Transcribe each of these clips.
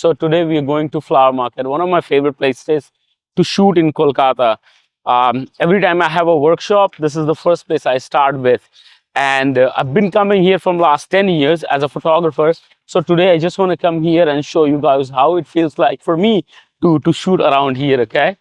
So today we are going to Flower Market, one of my favorite places to shoot in Kolkata. Every time I have a workshop, this is the first place I start with. And I've been coming here from last 10 years as a photographer. So today I just want to come here and show you guys how it feels like for me to shoot around here, okay?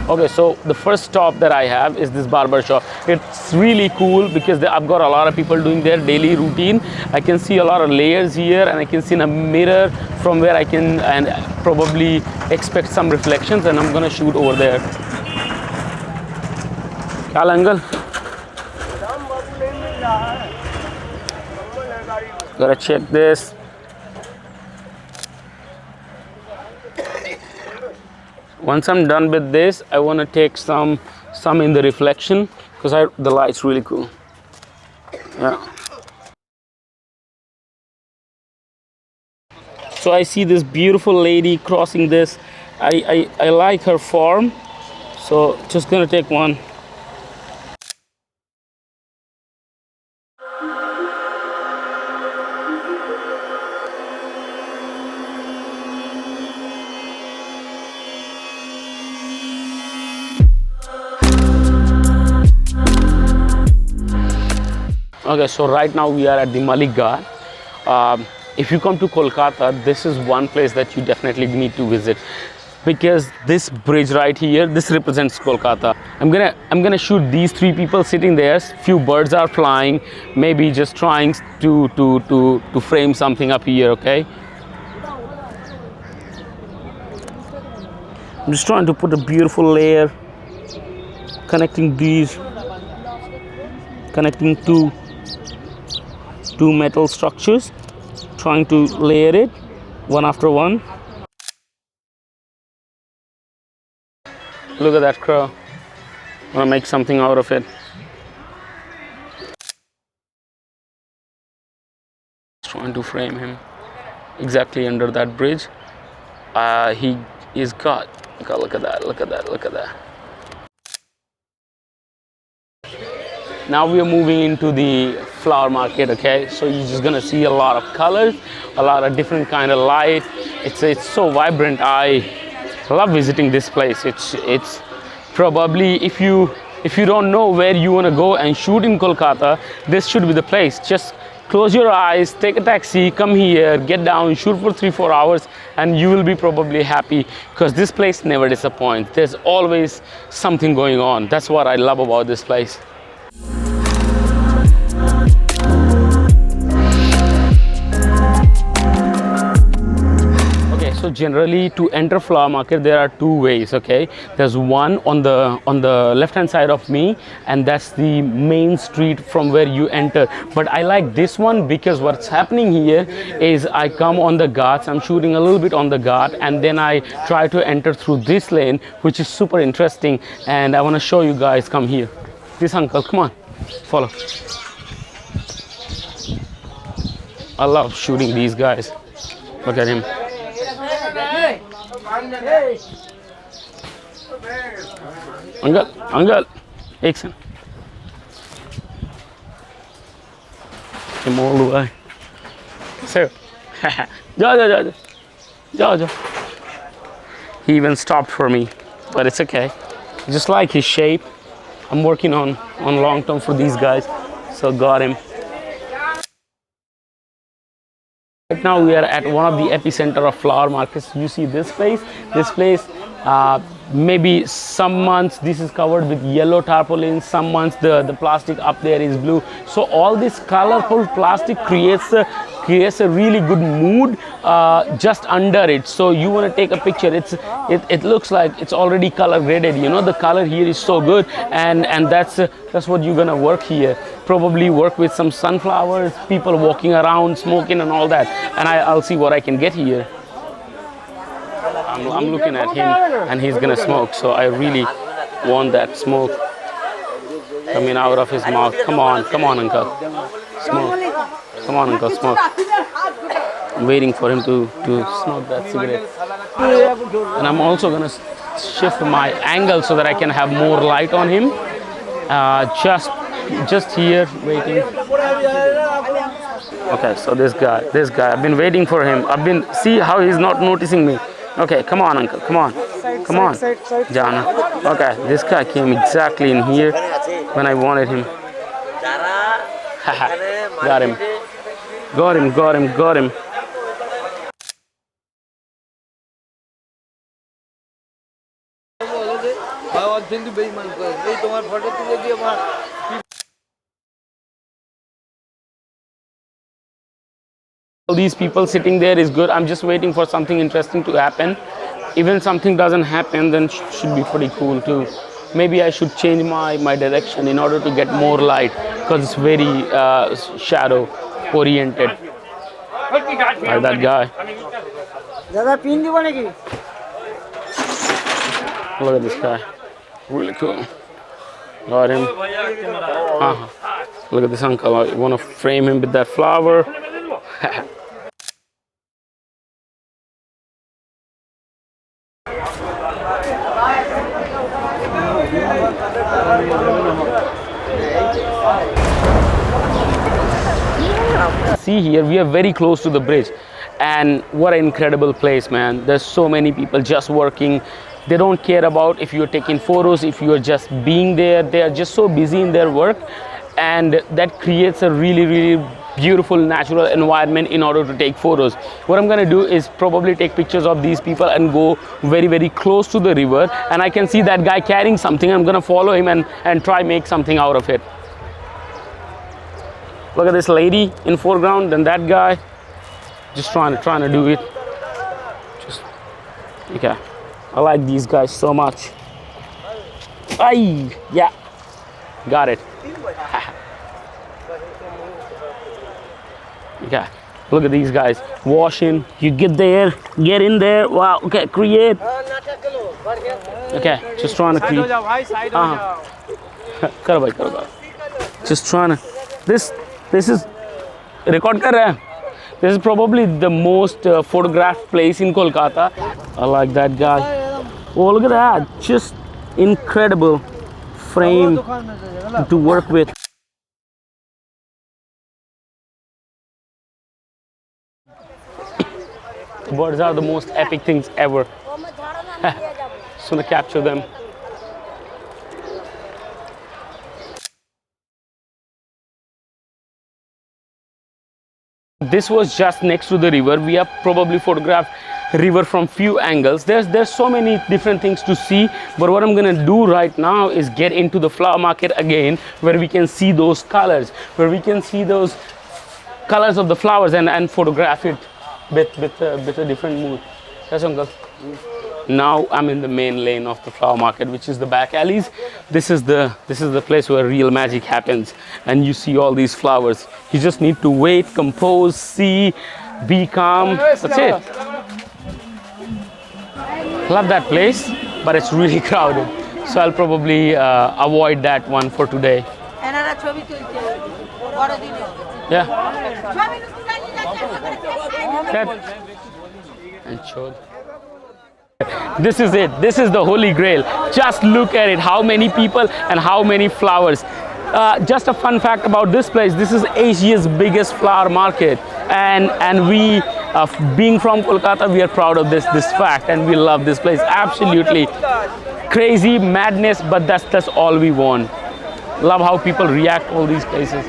Okay, so the first stop that I have is this barber shop. It's really cool because I've got a lot of people doing their daily routine. I can see a lot of layers here, and I can see in a mirror from where I can and probably expect some reflections, and I'm gonna shoot over there. Kal angle? Gotta check this. Once I'm done with this, I want to take some in the reflection because the light's really cool. Yeah. So I see this beautiful lady crossing this. I like her form, so just gonna take one. Okay, so right now we are at the Mallick Ghat. If you come to Kolkata, this is one place that you definitely need to visit because this bridge right here, this represents Kolkata. I'm gonna shoot these three people sitting there. Few birds are flying, maybe just trying to frame something up here. Okay. I'm just trying to put a beautiful layer, connecting two metal structures, trying to layer it one after one. Look at that crow. I'm gonna make something out of it. Trying to frame him exactly under that bridge. He is got. Look at that, look at that, look at that. Now we are moving into the flower market, okay? So you're just gonna see a lot of colors, a lot of different kind of light. It's so vibrant. I love visiting this place. It's probably, if you don't know where you wanna go and shoot in Kolkata, this should be the place. Just close your eyes, take a taxi, come here, get down, shoot for 3-4 hours, and you will be probably happy because this place never disappoints. There's always something going on. That's what I love about this place. So generally, to enter flower market, there are two ways. Okay, there's one on the left hand side of me, and that's the main street from where you enter. But I like this one because what's happening here is I come on the ghats, I'm shooting a little bit on the ghat, and then I try to enter through this lane, which is super interesting. And I want to show you guys. Come here, this uncle, come on, follow. I love shooting these guys. Look at him. Uncle, एक second मोड़ हुआ है sir जाओ He even stopped for me, but it's okay. I just like his shape. I'm working on long term for these guys, so got him. Right now we are at one of the epicenter of flower markets. You see this place, maybe some months this is covered with yellow tarpaulin, some months the plastic up there is blue. So all this colorful plastic creates a really good mood just under it. So you want to take a picture, it looks like it's already color graded, you know, the color here is so good, and that's what you're gonna work here. Probably work with some sunflowers, people walking around smoking and all that, and I'll see what I can get here. I'm looking at him and he's gonna smoke, so I really want that smoke coming out of his mouth. Come on uncle, smoke. Come on uncle, smoke. I'm waiting for him to smoke that cigarette. And I'm also gonna shift my angle so that I can have more light on him. Just just here waiting. Okay, so this guy, I've been waiting for him. See how he's not noticing me. Okay, come on, uncle, come on, come on, Jana. Okay, this guy came exactly in here when I wanted him. Got him, got him, got him, got him. All these people sitting there is good. I'm just waiting for something interesting to happen. Even something doesn't happen, then should be pretty cool too. Maybe I should change my direction in order to get more light, because it's very shadow oriented. Like that guy. Look at this guy. Really cool. Got him. Look at this uncle. I want to frame him with that flower. See here, we are very close to the bridge, and what an incredible place, man. There's so many people just working. They don't care about if you're taking photos, if you're just being there. They are just so busy in their work, and that creates a really beautiful natural environment in order to take photos. What I'm gonna do is probably take pictures of these people and go very close to the river, and I can see that guy carrying something. I'm gonna follow him and try make something out of it. Look at this lady in foreground, then that guy just trying to do it. Just okay. I like these guys so much. Ay, yeah, got it. Okay, look at these guys washing. You get there, get in there. Wow. Okay, create. Okay, just trying to create. Karo bhai, karo bhai. Just trying to. This is record kar raha hai. This is probably the most photographed place in Kolkata. I like that guy. Oh, look at that. Just incredible frame to work with. Birds are the most epic things ever. Just want to capture them. This was just next to the river. We have probably photographed river from few angles. There's so many different things to see, but what I'm gonna do right now is get into the flower market again, where we can see those colors, where we can see those colors of the flowers and photograph it with a different mood. Yes, uncle. Now I'm in the main lane of the flower market, which is the back alleys. This is the place where real magic happens, and you see all these flowers. You just need to wait, compose, see, be calm. That's it. Love that place, but it's really crowded, so I'll probably avoid that one for today. Yeah. And show. This is it. This is the holy grail. Just look at it. How many people and how many flowers. Just a fun fact about this place. This is Asia's biggest flower market, and we, being from Kolkata, we are proud of this fact, and we love this place. Absolutely crazy madness, but that's all we want. Love how people react all these places.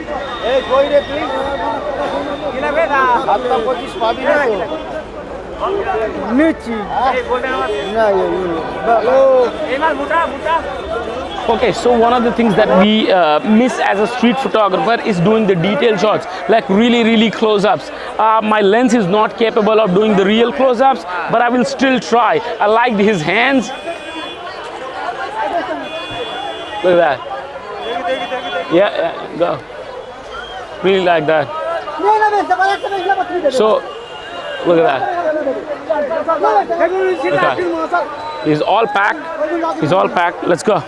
Okay, so one of the things that we miss as a street photographer is doing the detail shots, like really close-ups. My lens is not capable of doing the real close-ups, but I will still try. I like his hands. Look at that. Yeah, go. Really like that. So, look at that. Okay. He's all packed. He's all packed. Let's go.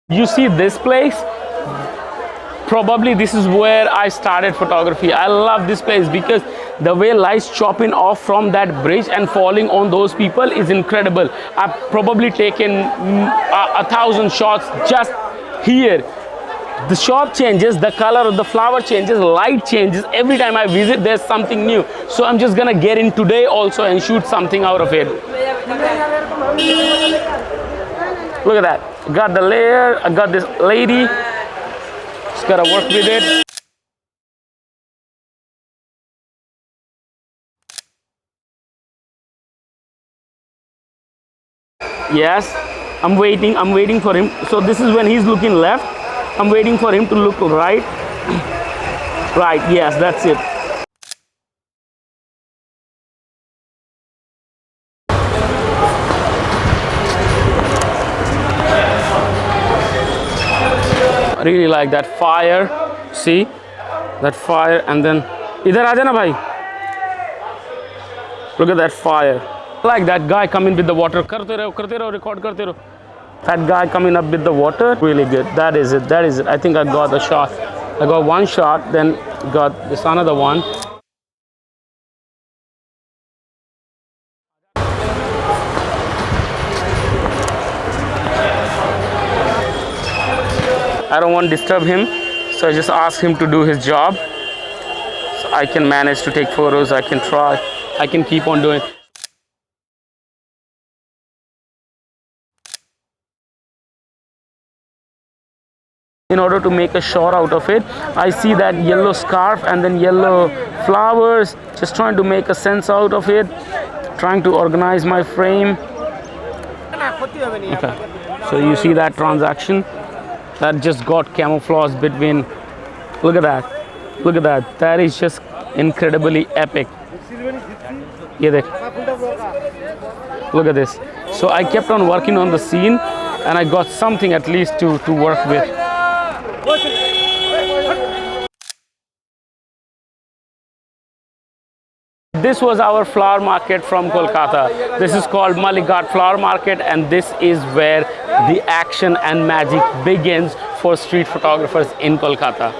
You see this place? probably this is where I started photography. I love this place because the way lights chopping off from that bridge and falling on those people is incredible. I've probably taken 1,000 shots just here. The shop changes, the color of the flower changes, light changes. Every time I visit, there's something new. So I'm just gonna get in today also and shoot something out of it. Look at that. Got the layer, I got this lady. Just gotta work with it. Yes, I'm waiting for him. So this is when he's looking left. I'm waiting for him to look right. Right, yes, that's it. I really like that fire. See? That fire, and then idhar aa jana bhai. Look at that fire. Like that guy coming with the water. Karte raho, record karte raho. That guy coming up with the water, really good. That is it, that is it. I think I got the shot. I got one shot, then got this another one. I don't want to disturb him, so I just asked him to do his job. So I can manage to take photos, I can try, I can keep on doing. In order to make a shot out of it, I see that yellow scarf and then yellow flowers, just trying to make a sense out of it, trying to organize my frame. Okay. So you see that transaction that just got camouflaged between. Look at that, look at that. That is just incredibly epic. Look at this. So I kept on working on the scene and I got something at least to work with. This was our flower market from Kolkata. This is called Mallick Ghat Flower Market, and this is where the action and magic begins for street photographers in Kolkata.